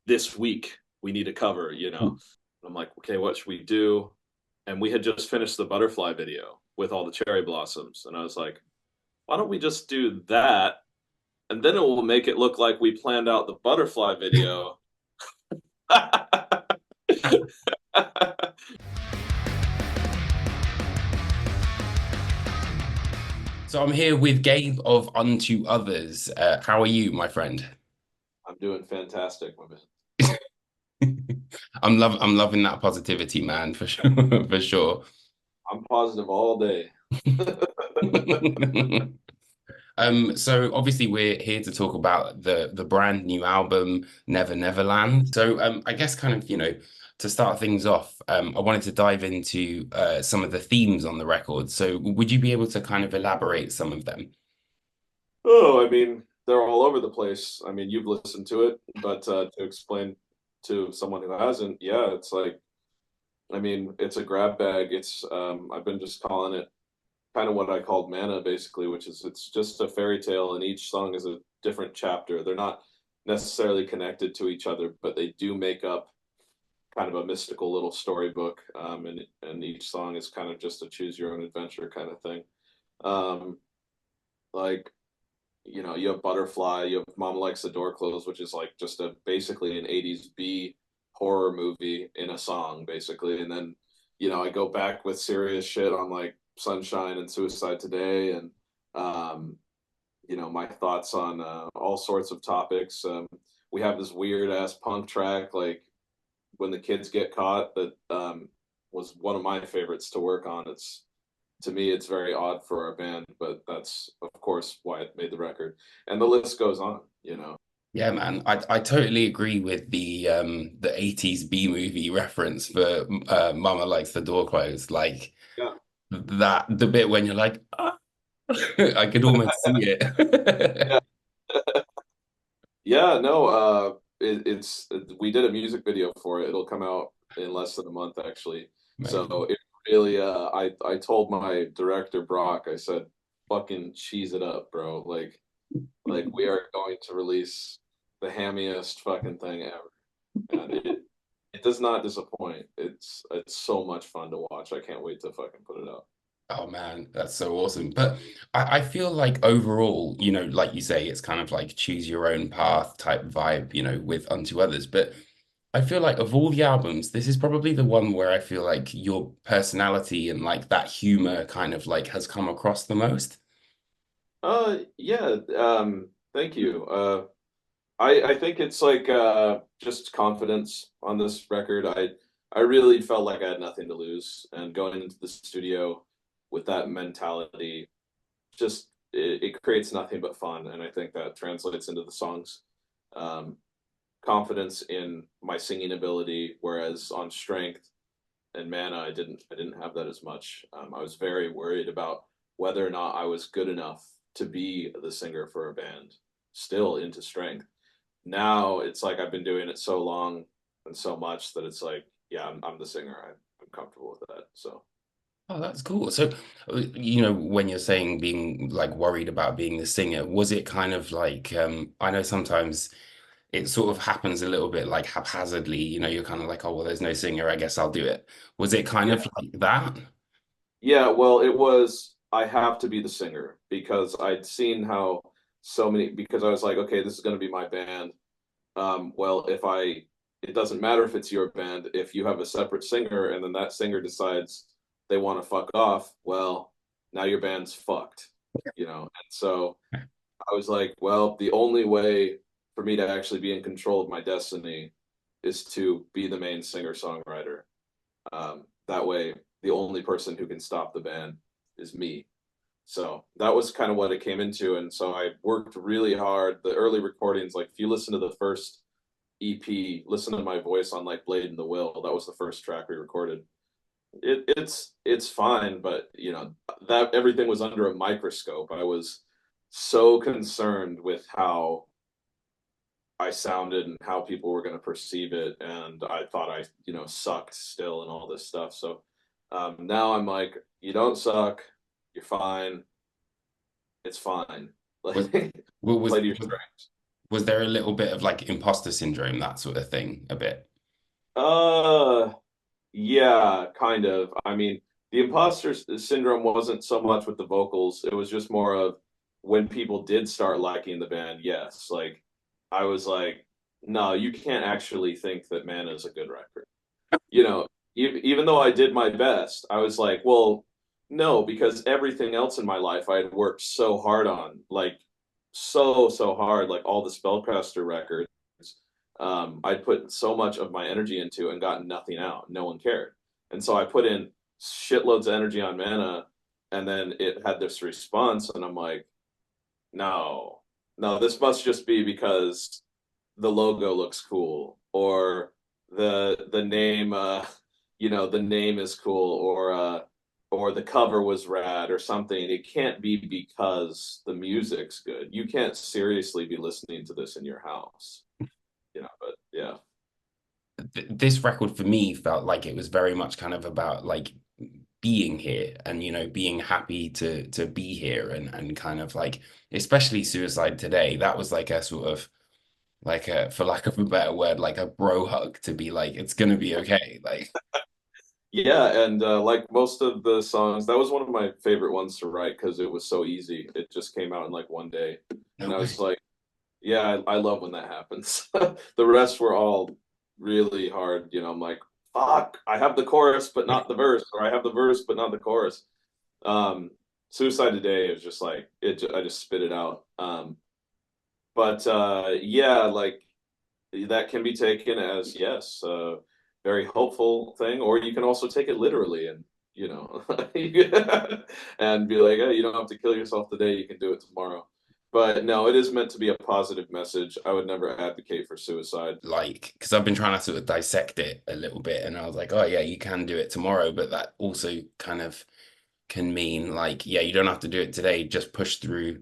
this week we need a cover, you know. I'm like, okay, what should we do? And we had just finished the butterfly video with all the cherry blossoms, and I was like, why don't we just do that, and then it will make it look like we planned out the butterfly video. So I'm here with Gabe of Unto Others. How are you, my friend? I'm doing fantastic, my man. I'm loving that positivity, man, for sure, for sure. I'm positive all day. So obviously we're here to talk about the brand new album, Neverland. So I guess kind of, to start things off, I wanted to dive into some of the themes on the record. So would you be able to kind of elaborate some of them? Oh, I mean, they're all over the place. I mean, you've listened to it, but to explain to someone who hasn't, yeah, it's like, I mean, it's a grab bag. I've been just calling it kind of what I called mana, basically, which is it's just a fairy tale, and each song is a different chapter. They're not necessarily connected to each other, but they do make up kind of a mystical little storybook. And each song is kind of just a choose your own adventure kind of thing. Um, like you have Butterfly, you have Mama Likes the Door Closed, which is like just a basically an 80s B horror movie in a song, basically. And then, I go back with serious shit on like Sunshine and Suicide Today, and um, my thoughts on all sorts of topics. We have this weird ass punk track, like When the Kids Get Caught, that was one of my favorites to work on. It's To me, it's very odd for our band, but that's of course why it made the record. And the list goes on. Yeah, man, I totally agree with the 80s B movie reference for Mama Likes the Door Closed. Like Yeah. that the bit when you're like, "Ah," I could almost see it. Yeah. Yeah, no, it's we did a music video for it. It'll come out in less than a month, actually. So Amazing. it really, I told my director Brock, I said, "Fucking cheese it up, bro! Like we are going to release the hammiest fucking thing ever, and it does not disappoint. It's so much fun to watch. I can't wait to fucking put it out." Oh man, that's so awesome. But I feel like overall, like you say, it's kind of like choose your own path type vibe, with Unto Others. But I feel like of all the albums, this is probably the one where I feel like your personality and like that humor kind of like has come across the most. Yeah, thank you. I think it's like just confidence on this record. I really felt like I had nothing to lose, and going into the studio with that mentality, just it creates nothing but fun, and I think that translates into the songs. Um, Confidence in my singing ability, whereas on Strength and Mana, I didn't have that as much. I was very worried about whether or not I was good enough to be the singer for a band. Still into Strength. Now it's like I've been doing it so long and so much that it's like, yeah, I'm the singer. I'm comfortable with that. So Oh, that's cool. So, when you're saying being like worried about being the singer, was it kind of like, I know sometimes it sort of happens a little bit like haphazardly, you're kind of like, oh, well, there's no singer, I guess I'll do it. Was it kind yeah, of like that? yeah. Well, it was. I have to be the singer because I'd seen how so many. Because I was like, okay, this is going to be my band. Well, it doesn't matter if it's your band. If you have a separate singer and then that singer decides they want to fuck off, well, now your band's fucked. And so I was like, well, the only way for me to actually be in control of my destiny is to be the main singer songwriter. That way, the only person who can stop the band is me. So that was kind of what it came into. And so I worked really hard. The early recordings, like if you listen to the first EP, listen to my voice on like Blade and the Will, that was the first track we recorded. It's fine, but that everything was under a microscope. I was so concerned with how I sounded and how people were going to perceive it, and I thought I sucked still and all this stuff. So now I'm like, you don't suck, you're fine, it's fine. Was Like was play to your was, strengths. Was there a little bit of like imposter syndrome, that sort of thing, a bit? Uh, yeah, kind of. I mean, the syndrome wasn't so much with the vocals. It was just more of when people did start liking the band, yes. Like I was like, no, you can't actually think that Man is a good record. You know, even though I did my best, I was like, well, no, because everything else in my life I had worked so hard on, like so hard, like all the Spellcaster records. I'd put so much of my energy into and gotten nothing out. No one cared. And so I put in shitloads of energy on Mana, and then it had this response, and I'm like, no, no, this must just be because the logo looks cool, or the name the name is cool, or the cover was rad or something. It can't be because the music's good. You can't seriously be listening to this in your house, but yeah. This record for me felt like it was very much kind of about like being here and being happy to be here and kind of like especially Suicide Today, that was like a sort of like a, for lack of a better word, like a bro hug to be like it's gonna be okay, like Yeah, and like most of the songs, that was one of my favorite ones to write because it was so easy. It just came out in like one day. no And I was way. like, yeah, I love when that happens. The rest were all really hard. I'm like, fuck, I have the chorus, but not the verse, or I have the verse, but not the chorus. Um, Suicide Today is just like I just spit it out. But yeah, like that can be taken as yes, very hopeful thing, or you can also take it literally and you know and be like, hey, you don't have to kill yourself today, you can do it tomorrow. But no, it is meant to be a positive message. I would never advocate for suicide. Like because I've been trying to sort of dissect it a little bit and I was like, oh yeah, you can do it tomorrow, but that also kind of can mean like, yeah, you don't have to do it today, just push through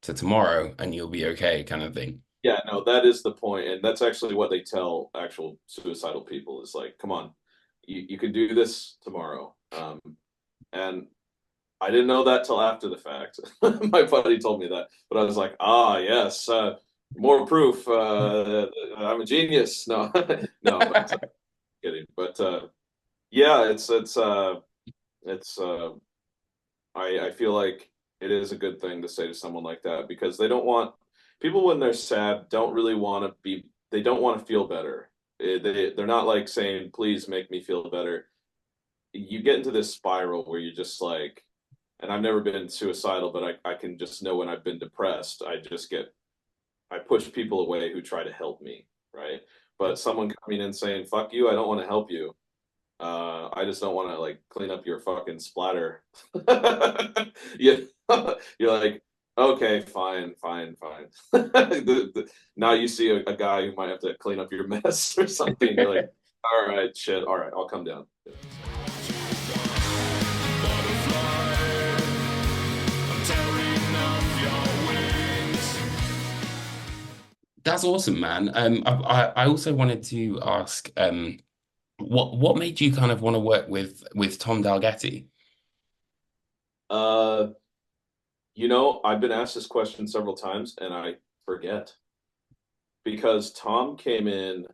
to tomorrow and you'll be okay, kind of thing. Yeah, no, that is the point, and that's actually what they tell actual suicidal people is like, come on, you can do this tomorrow. And I didn't know that till after the fact. My buddy told me that, but I was like, ah, yes, more proof. I'm a genius. No, no, but kidding. But yeah, it's I feel like it is a good thing to say to someone like that because they don't want people when they're sad don't really want to be they don't want to feel better. They're not like saying, please make me feel better. You get into this spiral where you're just like, and I've never been suicidal, but I can just know when I've been depressed, I push people away who try to help me, right? But someone coming in saying, fuck you, I don't want to help you. I just don't want to like clean up your fucking splatter. you, you're like, okay, fine, fine, fine. Now you see a guy who might have to clean up your mess or something. You're like, all right, shit, all right, I'll come down. That's awesome, man. I also wanted to ask, what made you kind of want to work with Tom Dalgetti? Uh, I've been asked this question several times and I forget because Tom came in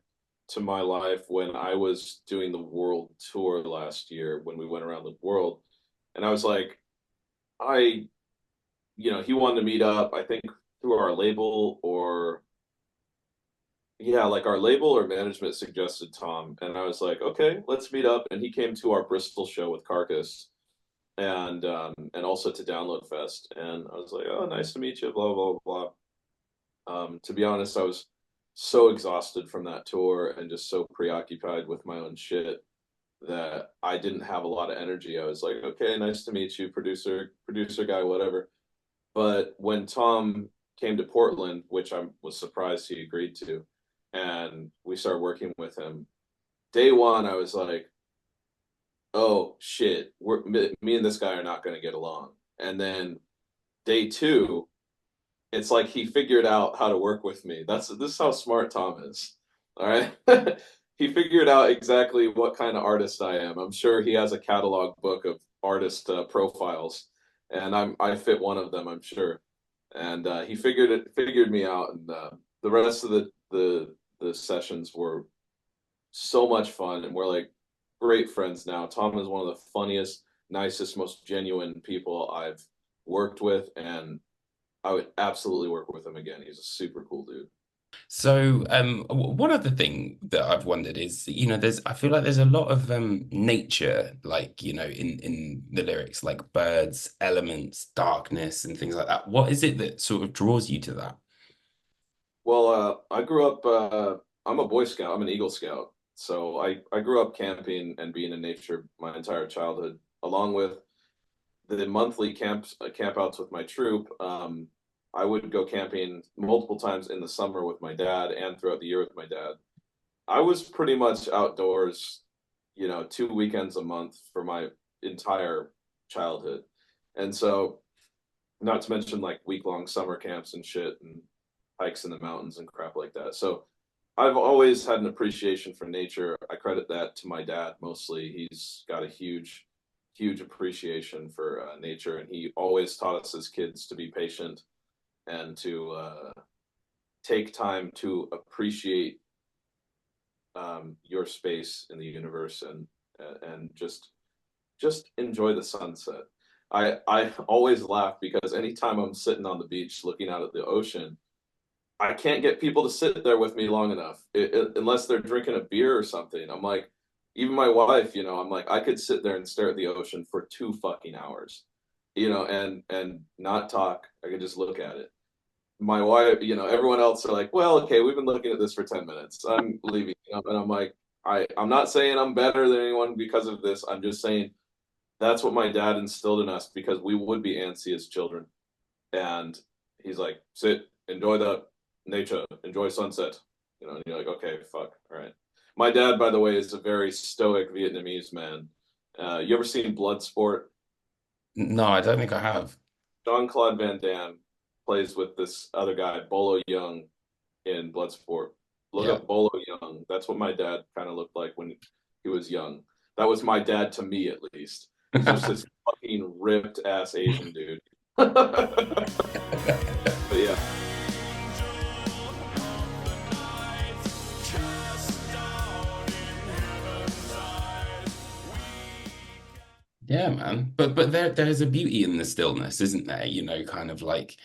to my life when I was doing the world tour last year when we went around the world. And I was like, I, he wanted to meet up, I think through our label or, yeah, like our label or management suggested Tom. And I was like, okay, let's meet up. And he came to our Bristol show with Carcass and also to Download Fest. And I was like, oh, nice to meet you, blah, blah, blah. To be honest, I was so exhausted from that tour and just so preoccupied with my own shit that I didn't have a lot of energy. I was like, okay, nice to meet you, producer guy, whatever. But when Tom came to Portland, which I was surprised he agreed to, and we started working with him, day one, I was like, oh shit, me and this guy are not going to get along. And then day two, it's like he figured out how to work with me. This is how smart Tom is. All right. He figured out exactly what kind of artist I am. I'm sure he has a catalog book of artist profiles, and I fit one of them, I'm sure. And he figured me out, and the rest of the sessions were so much fun, and we're like great friends now. Tom is one of the funniest, nicest, most genuine people I've worked with, and I would absolutely work with him again. He's a super cool dude. So, one other thing that I've wondered is, I feel like there's a lot of nature, like, in the lyrics, like birds, elements, darkness, and things like that. What is it that sort of draws you to that? Well, I grew up. I'm a Boy Scout. I'm an Eagle Scout. So I grew up camping and being in nature my entire childhood, along with the monthly campouts with my troop. I would go camping multiple times in the summer with my dad and throughout the year with my dad. I was pretty much outdoors, 2 weekends a month for my entire childhood. And so, not to mention like week-long summer camps and shit and hikes in the mountains and crap like that. So, I've always had an appreciation for nature. I credit that to my dad mostly. He's got a huge appreciation for nature, and he always taught us as kids to be patient and to take time to appreciate your space in the universe, and just enjoy the sunset. I always laugh because anytime I'm sitting on the beach looking out at the ocean, I can't get people to sit there with me long enough unless they're drinking a beer or something. I'm like, even my wife, I'm like, I could sit there and stare at the ocean for 2 fucking hours, and not talk. I could just look at it. My wife, everyone else are like, well, okay, we've been looking at this for 10 minutes. I'm leaving. And I'm like, I'm not saying I'm better than anyone because of this. I'm just saying that's what my dad instilled in us because we would be antsy as children. And he's like, sit, enjoy the nature, enjoy sunset. And you're like, okay, fuck, all right. My dad, by the way, is a very stoic Vietnamese man. You ever seen Bloodsport? No, I don't think I have. Jean-Claude Van Damme plays with this other guy, Bolo Young, in Bloodsport. Look Yeah. up Bolo Young. That's what my dad kind of looked like when he was young. That was my dad to me, at least. He's just this fucking ripped ass Asian dude. But yeah, Yeah, man. But there's a beauty in the stillness, isn't there? Kind of like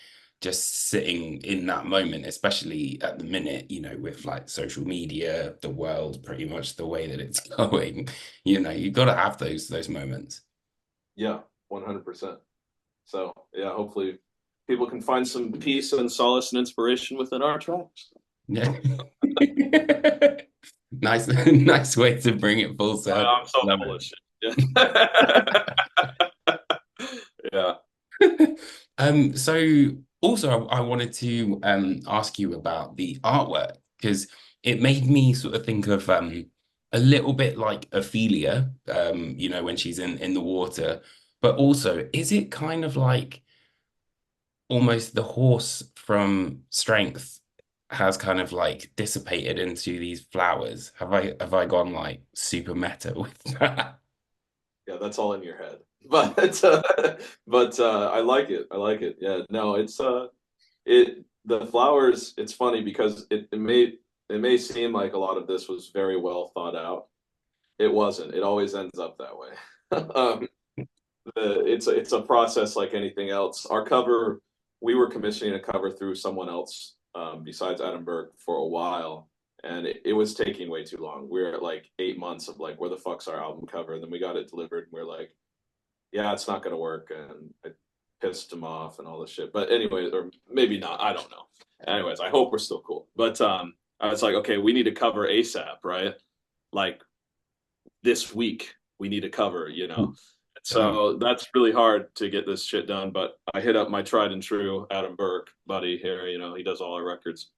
just sitting in that moment, especially at the minute, with like social media, the world pretty much the way that it's going. You've got to have those moments. yeah, 100%. So yeah, hopefully people can find some peace and solace and inspiration within our tracks. Yeah. Nice, nice way to bring it full circle. I'm so Love full it. of shit. Yeah. Yeah. So also I wanted to ask you about the artwork because it made me sort of think of a little bit like Ophelia, when she's in the water, but also is it kind of like almost the horse from Strength has kind of like dissipated into these flowers? Have I gone like super meta with that? Yeah, that's all in your head. But I like it. I like it. Yeah, no, it the flowers, it's funny because it may seem like a lot of this was very well thought out. It wasn't. It always ends up that way. Um, it's a process like anything else. Our cover, we were commissioning a cover through someone else besides Adam Burke for a while, and it was taking way too long. We were at like 8 months of like, where the fuck's our album cover? And then we got it delivered, and we're like, yeah, it's not gonna work, and I pissed him off and all this shit. But anyway, or maybe not. I don't know. Anyways, I hope we're still cool. But I was like, okay, we need to cover ASAP, right? Like this week, we need to cover. Damn. So that's really hard to get this shit done. But I hit up my tried and true Adam Burke buddy here. He does all our records.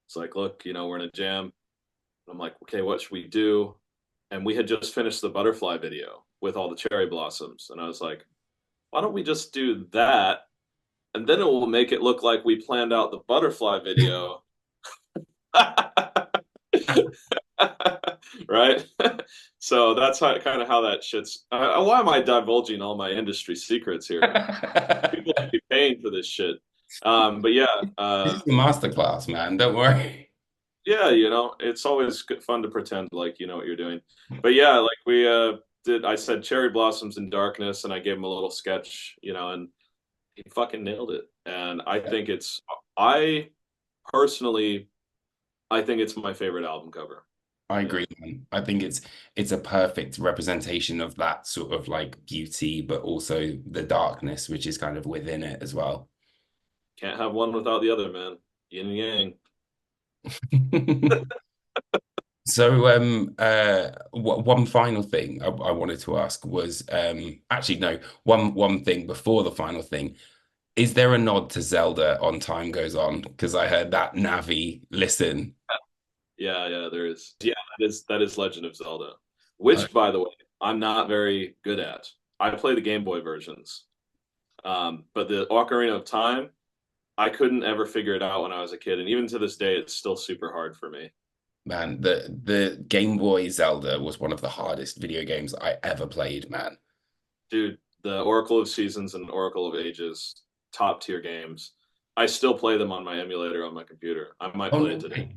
It's like, look, we're in a jam. I'm like, okay, what should we do? And we had just finished the butterfly video with all the cherry blossoms. And I was like, why don't we just do that? And then it will make it look like we planned out the butterfly video. Right? So that's kind of how that shit's. Why am I divulging all my industry secrets here? People should be paying for this shit. But yeah, This is a masterclass, man. Don't worry. yeah, it's always fun to pretend like you know what you're doing. But yeah, like we did. I said cherry blossoms in darkness, and I gave him a little sketch, and he fucking nailed it. And I personally, I think it's my favorite album cover. I Yeah, agree, man. I think it's a perfect representation of that sort of like beauty, but also the darkness, which is kind of within it as well. can't have one without the other, man. Yin and yang. So, one final thing I wanted to ask was, actually, no, one thing before the final thing. Is there a nod to Zelda on Time Goes On? Because I heard that Navi listen. Yeah, yeah, there is. Yeah, that is Legend of Zelda, Oh, which, by the way, I'm not very good at. I play the Game Boy versions, but the Ocarina of Time, I couldn't ever figure it out when I was a kid, and even to this day, it's still super hard for me. man, the Game Boy Zelda was one of the hardest video games I ever played, man. Dude, the Oracle of Seasons and Oracle of Ages, top tier games. I still play them on my emulator on my computer. I might Oh play it no today.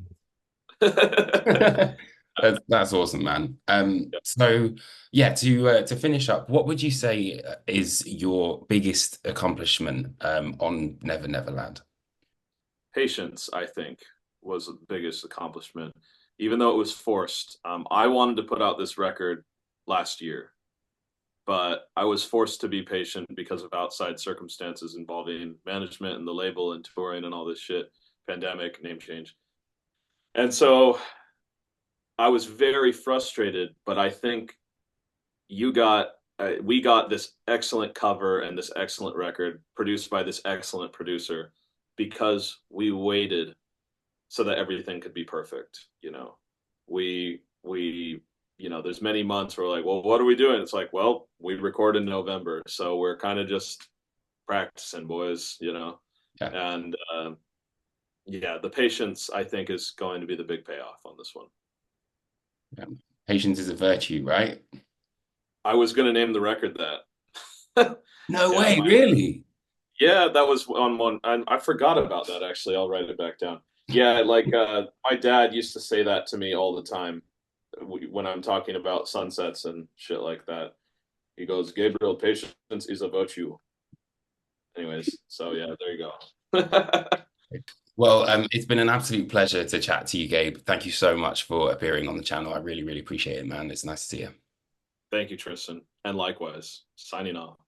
way. That's awesome, man. So yeah, to finish up, what would you say is your biggest accomplishment on Neverland? Patience, I think, was the biggest accomplishment, even though it was forced. I wanted to put out this record last year, but I was forced to be patient because of outside circumstances involving management and the label and touring and all this shit, pandemic, name change. And so I was very frustrated, but I think we got this excellent cover and this excellent record produced by this excellent producer because we waited so that everything could be perfect. We there's many months where we're like, well, what are we doing? It's like, well, we record in November, so we're kind of just practicing, boys. Yeah, And yeah, the patience I think is going to be the big payoff on this one. yeah. Patience is a virtue, right? I was going to name the record that. No Yeah, way, really? yeah, that was on one. I forgot about that actually. I'll write it back down. Yeah, like my dad used to say that to me all the time when I'm talking about sunsets and shit like that. He goes, Gabriel, patience is a virtue. Anyways, so yeah, there you go. Well, it's been an absolute pleasure to chat to you, Gabe. Thank you so much for appearing on the channel. I really, really appreciate it, man. It's nice to see you. Thank you, Tristan. And likewise, signing off.